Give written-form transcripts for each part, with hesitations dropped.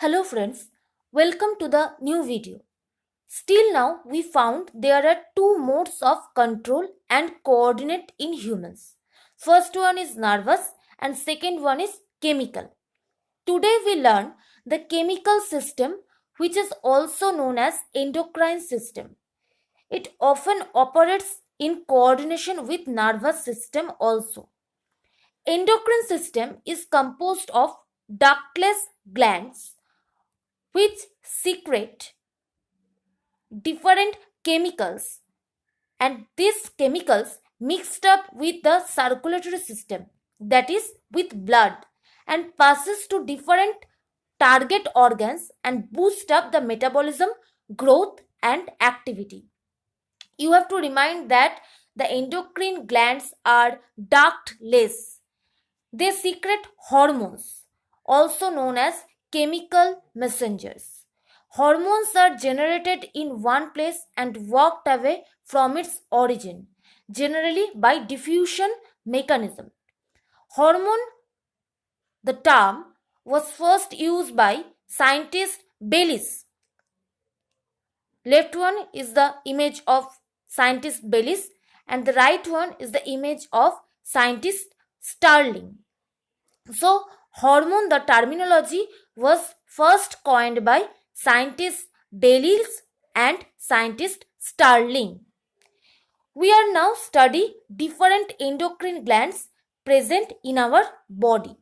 Hello friends, welcome to the new video. Still now we found there are two modes of control and coordinate in humans. First one is nervous and second one is chemical. Today we learn the chemical system, which is also known as endocrine system. It often operates in coordination with nervous system also. Endocrine system is composed of ductless glands which secrete different chemicals, and these chemicals mixed up with the circulatory system, that is with blood, and passes to different target organs and boost up the metabolism, growth and activity. You have to remind that the endocrine glands are ductless. They secrete hormones, also known as chemical messengers. Hormones are generated in one place and walked away from its origin, generally by diffusion mechanism. Hormone, the term, was first used by scientist Bayliss. Left one is the image of scientist Bayliss and the right one is the image of scientist Starling. So, hormone, the terminology was first coined by scientist Bayliss and scientist Starling. We are now study different endocrine glands present in our body.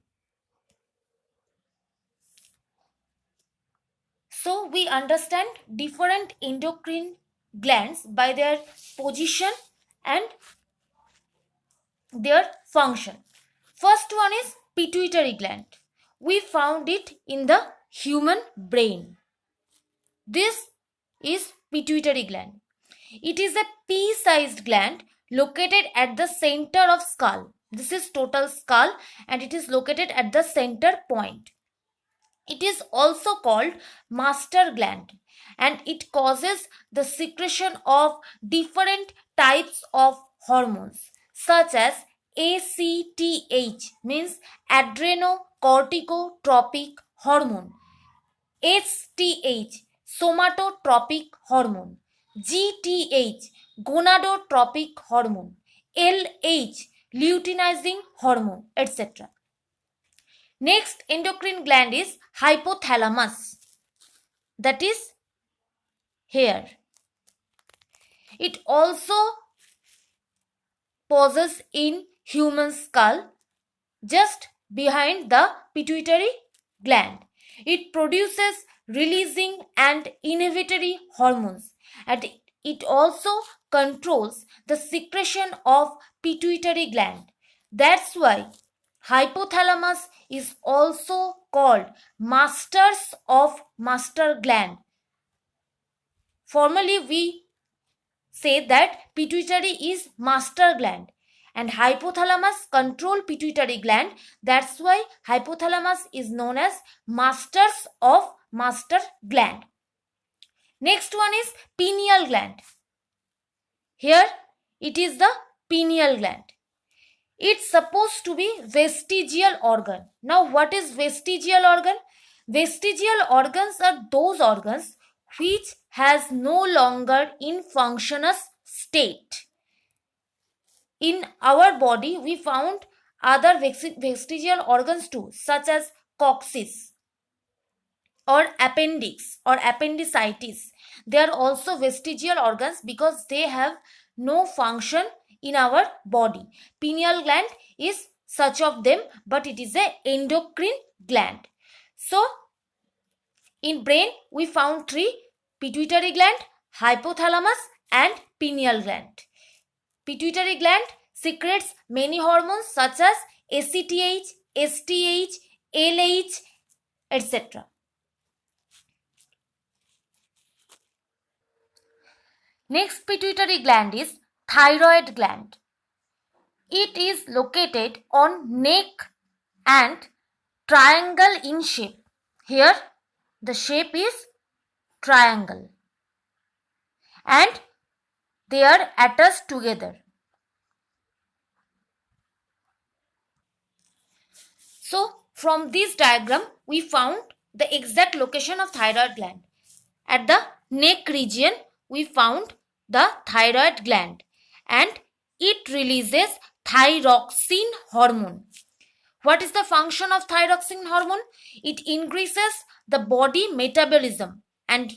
So, we understand different endocrine glands by their position and their function. First one is pituitary gland. We found it in the human brain. This is pituitary gland. It is a pea-sized gland located at the center of skull. This is total skull and it is located at the center point. It is also called master gland and it causes the secretion of different types of hormones such as ACTH, means adrenocorticotropic hormone, HTH, somatotropic hormone, GTH, gonadotropic hormone, LH, luteinizing hormone, etc. Next endocrine gland is hypothalamus, that is here. It also poses in human skull just behind the pituitary gland. It produces releasing and inhibitory hormones and it also controls the secretion of pituitary gland. That's why hypothalamus is also called masters of master gland. Formally, we say that pituitary is master gland and hypothalamus control pituitary gland. That's why hypothalamus is known as masters of master gland. Next one is pineal gland. Here it is the pineal gland. It's supposed to be vestigial organ. Now what is vestigial organ? Vestigial organs are those organs which has no longer in functionous state. In our body we found other vestigial organs too, such as coccyx or appendix or appendicitis. They are also vestigial organs because they have no function in our body. Pineal gland is such of them, but it is a endocrine gland. So in brain we found three: pituitary gland, hypothalamus and pineal gland. Pituitary gland secretes many hormones such as ACTH, STH, LH, etc. Next pituitary gland is thyroid gland. It is located on neck and triangle in shape. Here the shape is triangle and they are attached together. So from this diagram we found the exact location of thyroid gland. At the neck region, we found the thyroid gland and it releases thyroxine hormone. What is the function of thyroxine hormone? It increases the body metabolism and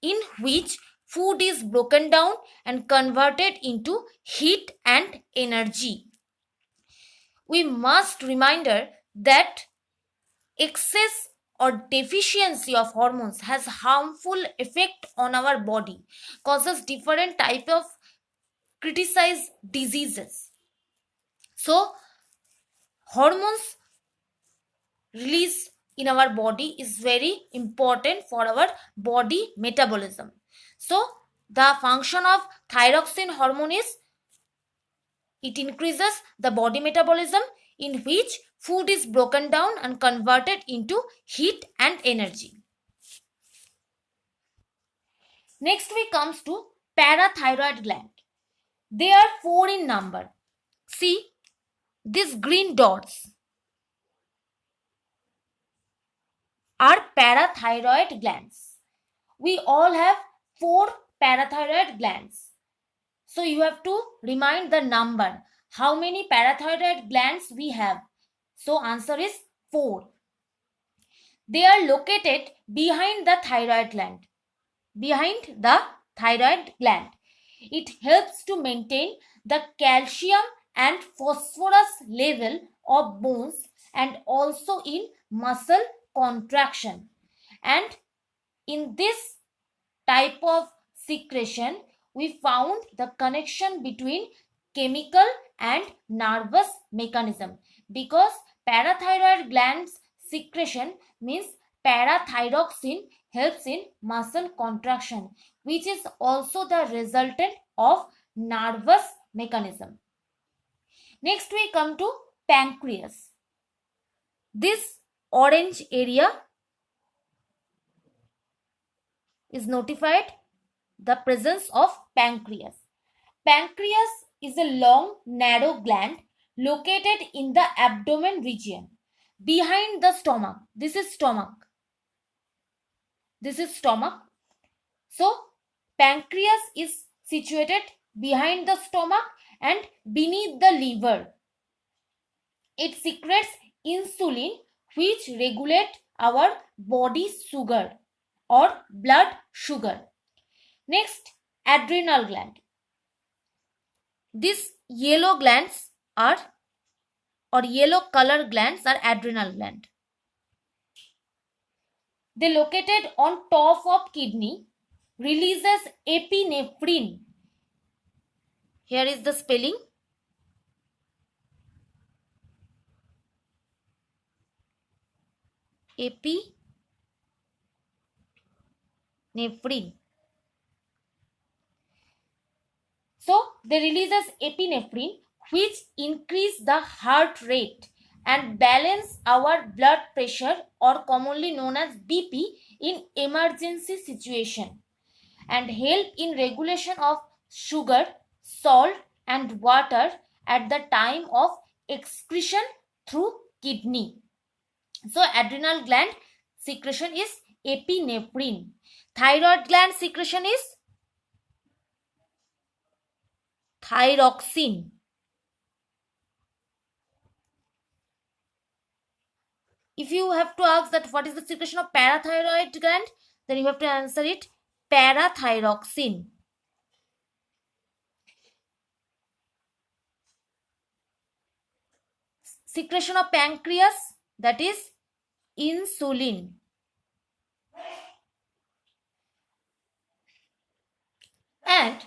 in which food is broken down and converted into heat and energy. We must reminder that excess or deficiency of hormones has harmful effect on our body, causes different type of criticized diseases. So hormones release in our body is very important for our body metabolism. So the function of thyroxine hormone is it increases the body metabolism in which food is broken down and converted into heat and energy. Next we comes to parathyroid gland. They are four in number. See these green dots are parathyroid glands. We all have four parathyroid glands. So you have to remind the number. How many parathyroid glands we have? So answer is 4. They are located behind the thyroid gland. Behind the thyroid gland. It helps to maintain the calcium and phosphorus level of bones and also in muscle contraction. And in this type of secretion, we found the connection between chemical and nervous mechanism because parathyroid glands secretion means parathyroxine helps in muscle contraction, which is also the resultant of nervous mechanism. Next we come to pancreas. This orange area is notified the presence of pancreas. Pancreas is a long, narrow gland located in the abdomen region behind the stomach. This is stomach. This is stomach. So, pancreas is situated behind the stomach and beneath the liver. It secretes insulin which regulate our body sugar or blood sugar. Next, adrenal gland. These yellow glands are or yellow color glands are adrenal gland. They located on top of kidney, releases epinephrine. Here is the spelling. Epinephrine. So they releases epinephrine which increase the heart rate and balance our blood pressure or commonly known as BP in emergency situation and help in regulation of sugar, salt and water at the time of excretion through kidney. So adrenal gland secretion is epinephrine. Thyroid gland secretion is thyroxine. If you have to ask that what is the secretion of parathyroid gland, then you have to answer it parathyroxine. Secretion of pancreas, that is insulin. And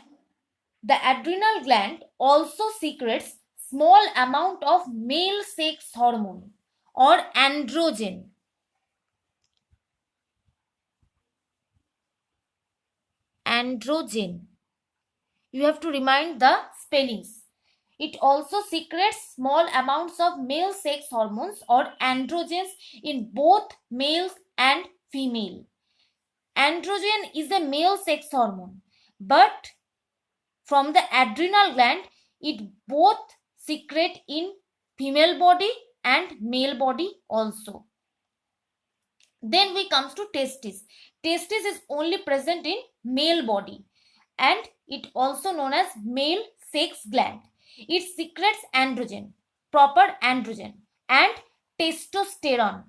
the adrenal gland also secretes small amount of male sex hormone or androgen. Androgen. You have to remind the spellings. It also secretes small amounts of male sex hormones or androgens in both males and female. Androgen is a male sex hormone, but from the adrenal gland, it both secrete in female body and male body also. Then we comes to testes. Testes is only present in male body and it also known as male sex gland. It secretes androgen, proper androgen and testosterone.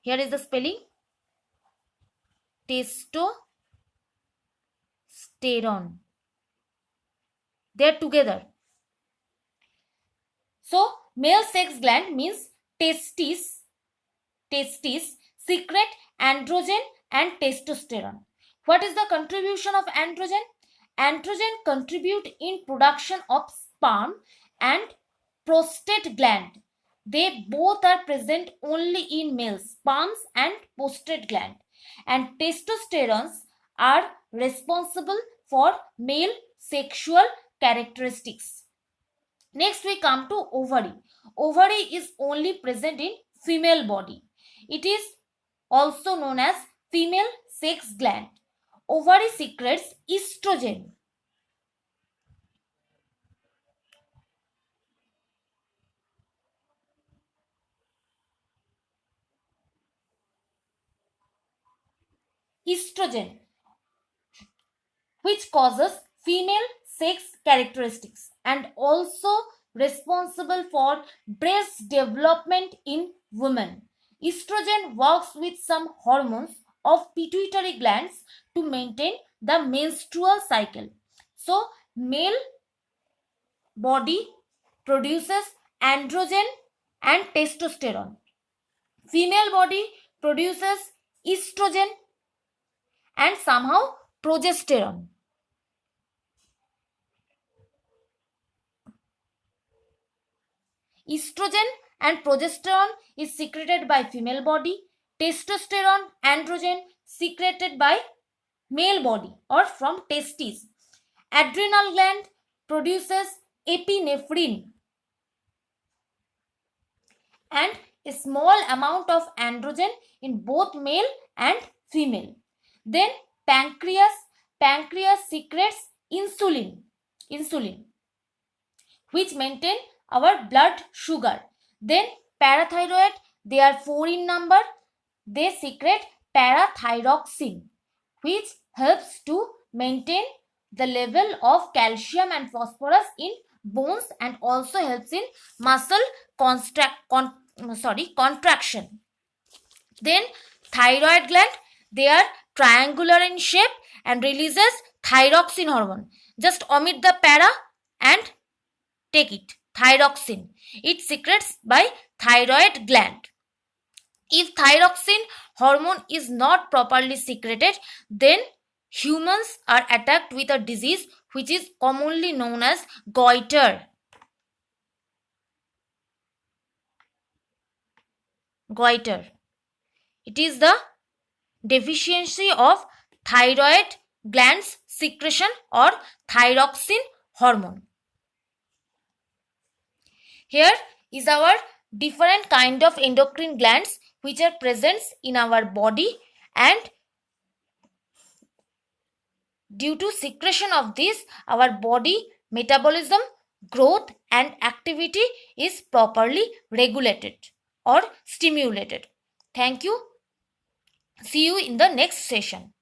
Here is the spelling: testosterone. They are together. So male sex gland means testes secrete androgen and testosterone. What is the contribution of androgen? Androgen contribute in production of sperm and prostate gland. They both are present only in males, sperms and prostate gland. And testosterones are responsible for male sexual characteristics. Next we come to ovary. Ovary is only present in female body. It is also known as female sex gland. Ovary secretes estrogen. Estrogen, which causes female sex characteristics and also responsible for breast development in women. Estrogen works with some hormones of pituitary glands to maintain the menstrual cycle. So, male body produces androgen and testosterone. Female body produces estrogen and somehow progesterone. Estrogen and progesterone is secreted by female body. Testosterone, androgen secreted by male body or from testes. Adrenal gland produces epinephrine and a small amount of androgen in both male and female. Then pancreas secretes insulin which maintain our blood sugar. Then parathyroid, they are 4 in number. They secrete parathyroxine which helps to maintain the level of calcium and phosphorus in bones and also helps in muscle contraction. Then thyroid gland, they are triangular in shape and releases thyroxine hormone. Just omit the para and take it. Thyroxine. It secretes by thyroid gland. If thyroxine hormone is not properly secreted, then humans are attacked with a disease which is commonly known as goiter. Goiter. It is the deficiency of thyroid glands secretion or thyroxine hormone. Here is our different kind of endocrine glands which are present in our body, and due to secretion of this, our body metabolism, growth and activity is properly regulated or stimulated. Thank you. See you in the next session.